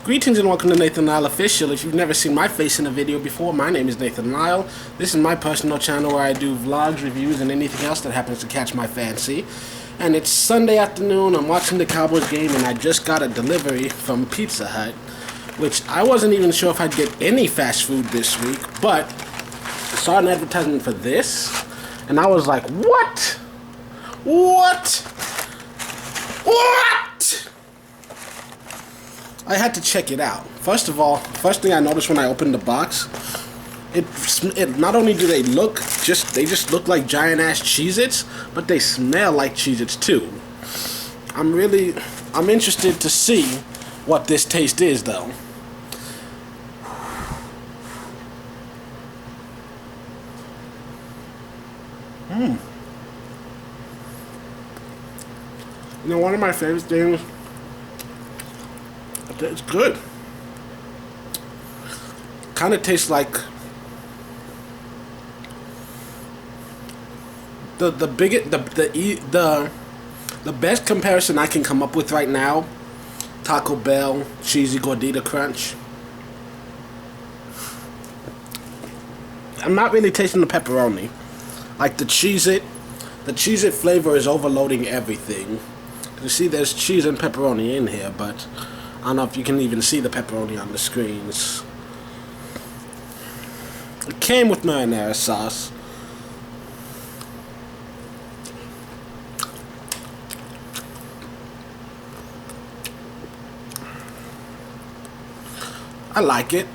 Greetings and welcome to Nathan Lyle Official. If you've never seen my face in a video before, my name is Nathan Lyle. This is my personal channel where I do vlogs, reviews, and anything else that happens to catch my fancy. And it's Sunday afternoon, I'm watching the Cowboys game, and I just got a delivery from Pizza Hut, which I wasn't even sure if I'd get any fast food this week, but I saw an advertisement for this, and I was like, what? What? What? I had to check it out. First of all, first thing I noticed when I opened the box, it not only do they they just look like giant ass Cheez-Its, but they smell like Cheez-Its too. I'm interested to see what this taste is though. You know, one of my favorite things, it's good. Kind of tastes like the best comparison I can come up with right now. Taco Bell cheesy gordita crunch. I'm not really tasting the pepperoni. Like the Cheez-It flavor is overloading everything. You see, there's cheese and pepperoni in here, but I don't know if you can even see the pepperoni on the screens. It came with marinara sauce. I like it.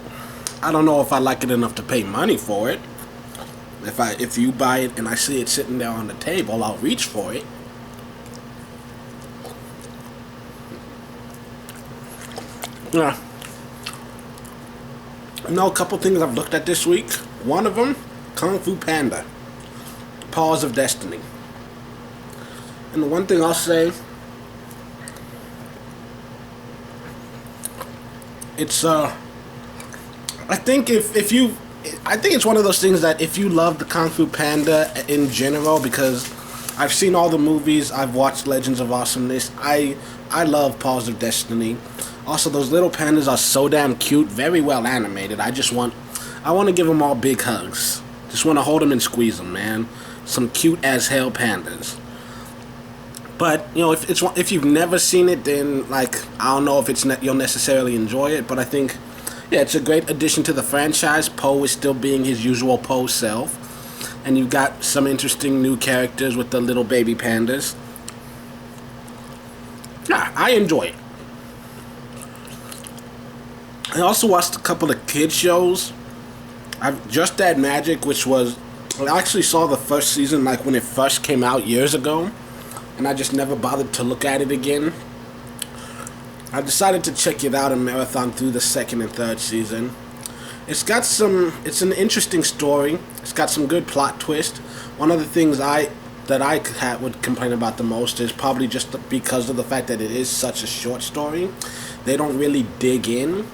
I don't know if I like it enough to pay money for it. If you buy it and I see it sitting there on the table, I'll reach for it. Yeah. You know, a couple things I've looked at this week. One of them, Kung Fu Panda, Paws of Destiny. And the one thing I'll say, it's I think it's one of those things that if you love the Kung Fu Panda in general, because I've seen all the movies, I've watched Legends of Awesomeness, I love Paws of Destiny. Also, those little pandas are so damn cute, very well animated. I want to give them all big hugs. Just want to hold them and squeeze them, man. Some cute as hell pandas. But you know, if you've never seen it, then like I don't know if you'll necessarily enjoy it. But I think, yeah, it's a great addition to the franchise. Poe is still being his usual Poe self, and you've got some interesting new characters with the little baby pandas. Yeah, I enjoy it. I also watched a couple of kid shows. I've Just Add Magic, I actually saw the first season like when it first came out years ago, and I just never bothered to look at it again. I decided to check it out and marathon through the second and third season. It's an interesting story. It's got some good plot twist. One of the things I would complain about the most is probably just because of the fact that it is such a short story. They don't really dig in.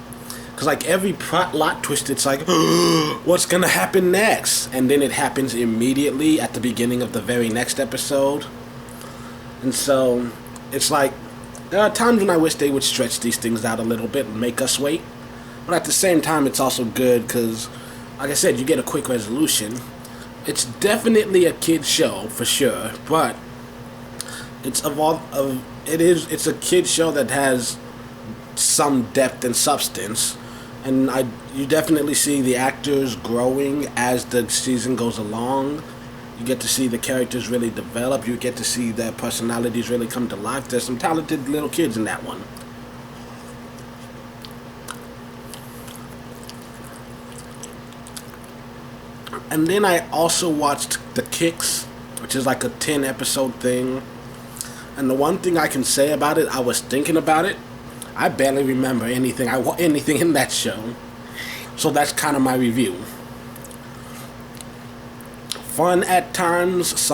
Because like every plot twist, it's like, what's going to happen next? And then it happens immediately at the beginning of the very next episode. And so it's like, there are times when I wish they would stretch these things out a little bit and make us wait. But at the same time, it's also good because, like I said, you get a quick resolution. It's definitely a kid show for sure, but it's a kid show that has some depth and substance, and you definitely see the actors growing as the season goes along. You get to see the characters really develop. You get to see their personalities really come to life. There's some talented little kids in that one. And then I also watched The Kicks, which is like a 10-episode thing. And the one thing I can say about it, I was thinking about it, I barely remember anything in that show. So that's kind of my review. Fun at times,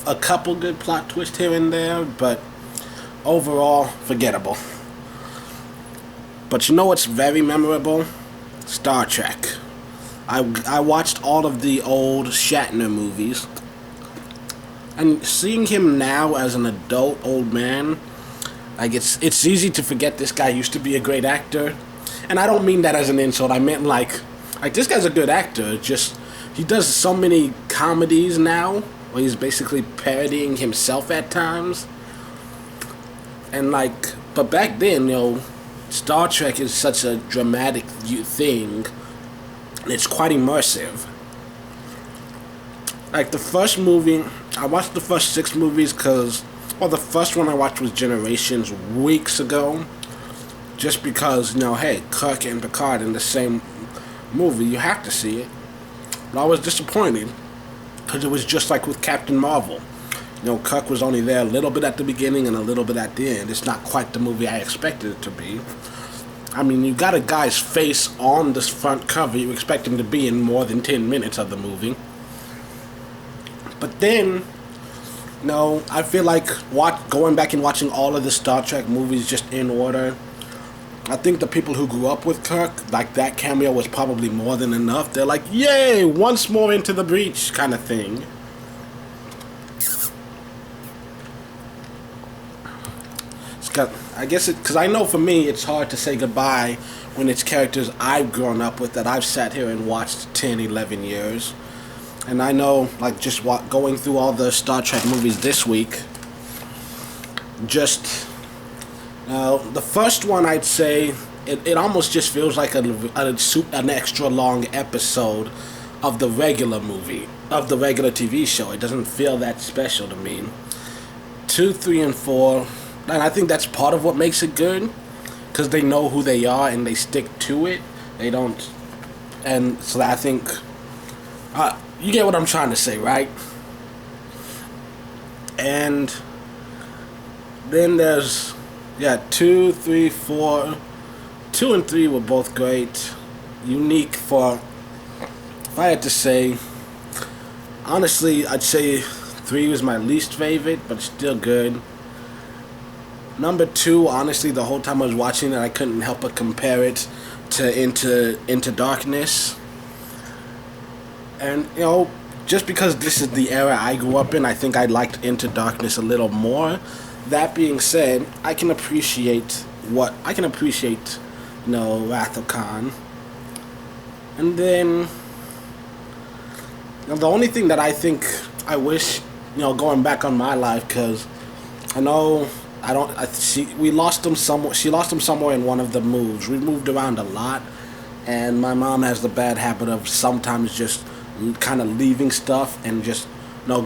a couple good plot twists here and there, but overall, forgettable. But you know what's very memorable? Star Trek. I watched all of the old Shatner movies, and seeing him now as an adult old man, Like it's easy to forget this guy used to be a great actor, and I don't mean that as an insult. I meant like this guy's a good actor. Just he does so many comedies now where he's basically parodying himself at times, and like, but back then, Star Trek is such a dramatic thing, and it's quite immersive. Like the first movie, I watched the first 6 movies because, well, the first one I watched was Generations weeks ago. Just because, hey, Kirk and Picard in the same movie, you have to see it. But I was disappointed because it was just like with Captain Marvel. Kirk was only there a little bit at the beginning and a little bit at the end. It's not quite the movie I expected it to be. I mean, you got a guy's face on this front cover. You expect him to be in more than 10 minutes of the movie. But then, I feel like going back and watching all of the Star Trek movies just in order, I think the people who grew up with Kirk, like that cameo was probably more than enough. They're like, yay, once more into the breach kind of thing. I guess because I know for me it's hard to say goodbye when it's characters I've grown up with that I've sat here and watched 10, 11 years. And I know, like, just going through all the Star Trek movies this week, just, the first one, I'd say, it almost just feels like an extra long episode of the regular movie, of the regular TV show. It doesn't feel that special to me. 2, 3, and 4, and I think that's part of what makes it good, because they know who they are and they stick to it. They don't, and so I think, you get what I'm trying to say, right? And then there's, 2, 3, 4. 2 and 3 were both great. Unique for, if I had to say, honestly, I'd say 3 was my least favorite, but still good. Number 2, honestly, the whole time I was watching it, I couldn't help but compare it to Into Darkness. And, just because this is the era I grew up in, I think I liked Into Darkness a little more. That being said, I can appreciate, Wrath of Khan. And then, the only thing that I think I wish, going back on my life, because I know we lost him somewhere. She lost him somewhere in one of the moves. We moved around a lot, and my mom has the bad habit of sometimes just kind of leaving stuff and just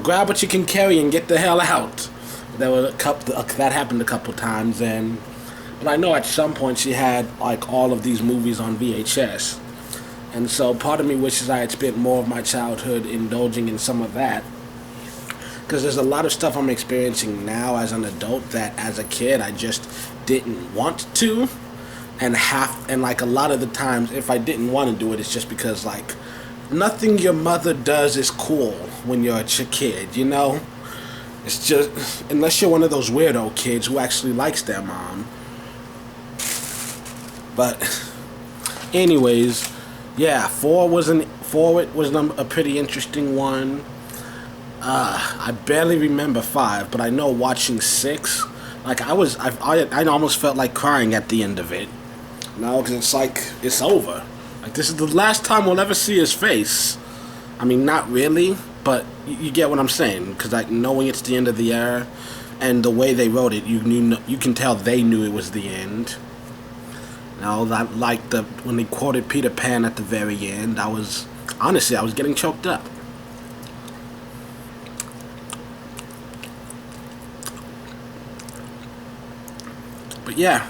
grab what you can carry and get the hell out. There were that happened a couple times, but I know at some point she had like all of these movies on VHS, and so part of me wishes I had spent more of my childhood indulging in some of that. Because there's a lot of stuff I'm experiencing now as an adult that as a kid I just didn't want to, and like a lot of the times if I didn't want to do it, it's just because like nothing your mother does is cool when you're a kid, It's just, unless you're one of those weirdo kids who actually likes their mom. But anyways, 4 was a pretty interesting one. I barely remember 5, but I know watching 6, like I almost felt like crying at the end of it. Because it's like, it's over. Like, this is the last time we'll ever see his face. I mean, not really, but you get what I'm saying. Because, like, knowing it's the end of the era, and the way they wrote it, you can tell they knew it was the end. When they quoted Peter Pan at the very end, I was getting choked up. But yeah,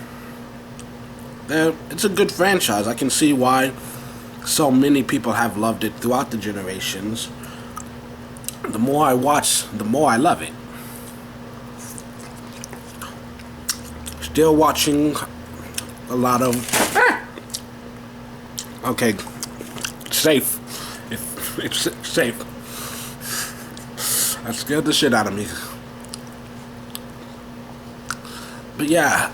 it's a good franchise. I can see why so many people have loved it throughout the generations. The more I watch, the more I love it. Still watching a lot of... Okay, safe. It's safe. That scared the shit out of me. But yeah,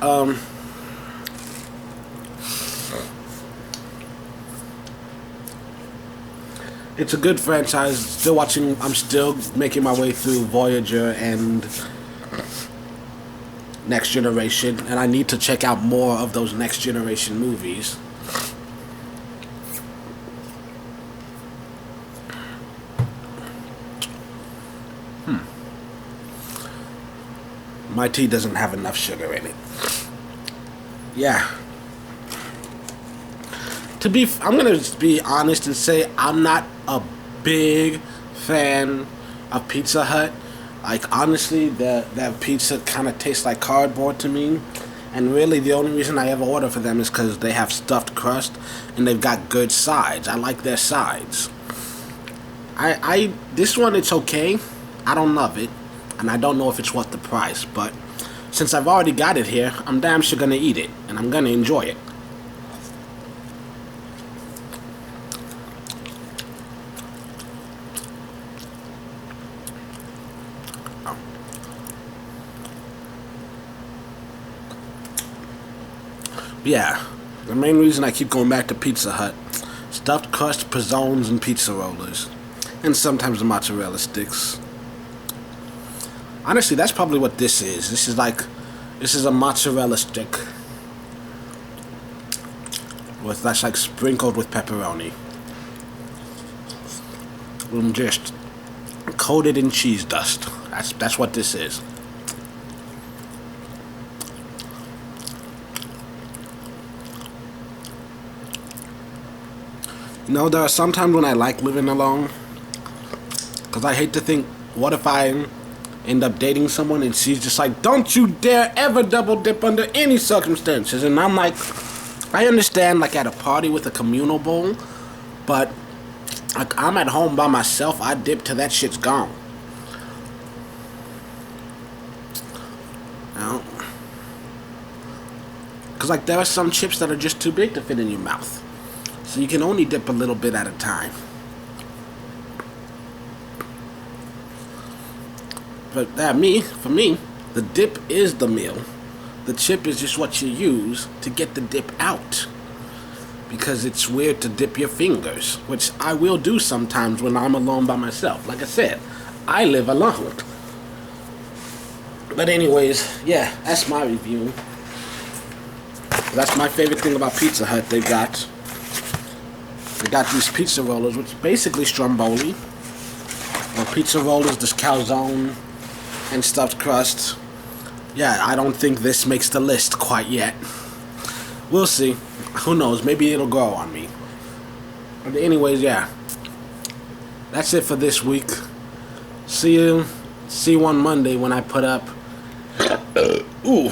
it's a good franchise. I'm still making my way through Voyager, and Next Generation, and I need to check out more of those Next Generation movies. My tea doesn't have enough sugar in it. Yeah. I'm gonna just be honest and say I'm not a big fan of Pizza Hut. Like, honestly, that pizza kind of tastes like cardboard to me. And really, the only reason I ever order for them is because they have stuffed crust and they've got good sides. I like their sides. This one, it's okay. I don't love it. And I don't know if it's worth the price. But since I've already got it here, I'm damn sure gonna eat it. And I'm gonna enjoy it. Yeah, the main reason I keep going back to Pizza Hut: stuffed crust, pizzones, and pizza rollers. And sometimes the mozzarella sticks. Honestly, that's probably what this is. This is a mozzarella stick. That's like sprinkled with pepperoni. Just coated in cheese dust. That's what this is. You know, there are some times when I like living alone, because I hate to think, what if I end up dating someone and she's just like, don't you dare ever double dip under any circumstances. And I'm like, I understand, like, at a party with a communal bowl, but like, I'm at home by myself, I dip till that shit's gone. You know? Because, like, there are some chips that are just too big to fit in your mouth. So you can only dip a little bit at a time. But for me, the dip is the meal. The chip is just what you use to get the dip out. Because it's weird to dip your fingers, which I will do sometimes when I'm alone by myself. Like I said, I live alone. But anyways, yeah, that's my review. That's my favorite thing about Pizza Hut. They got these pizza rollers, which is basically stromboli. Or pizza rollers, this calzone, and stuffed crust. Yeah, I don't think this makes the list quite yet. We'll see. Who knows? Maybe it'll grow on me. But anyways, yeah. That's it for this week. See you on Monday when I put up... Ooh.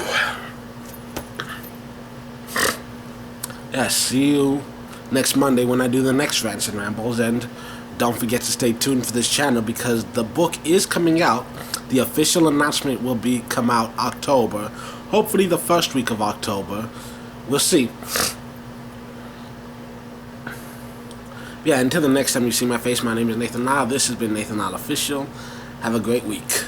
Yeah, see you next Monday when I do the next Rants and Rambles, and don't forget to stay tuned for this channel because the book is coming out. The official announcement will come out October, hopefully the first week of October. We'll see. Yeah, until the next time you see my face, my name is Nathan Nile. This has been Nathan Nile Official. Have a great week.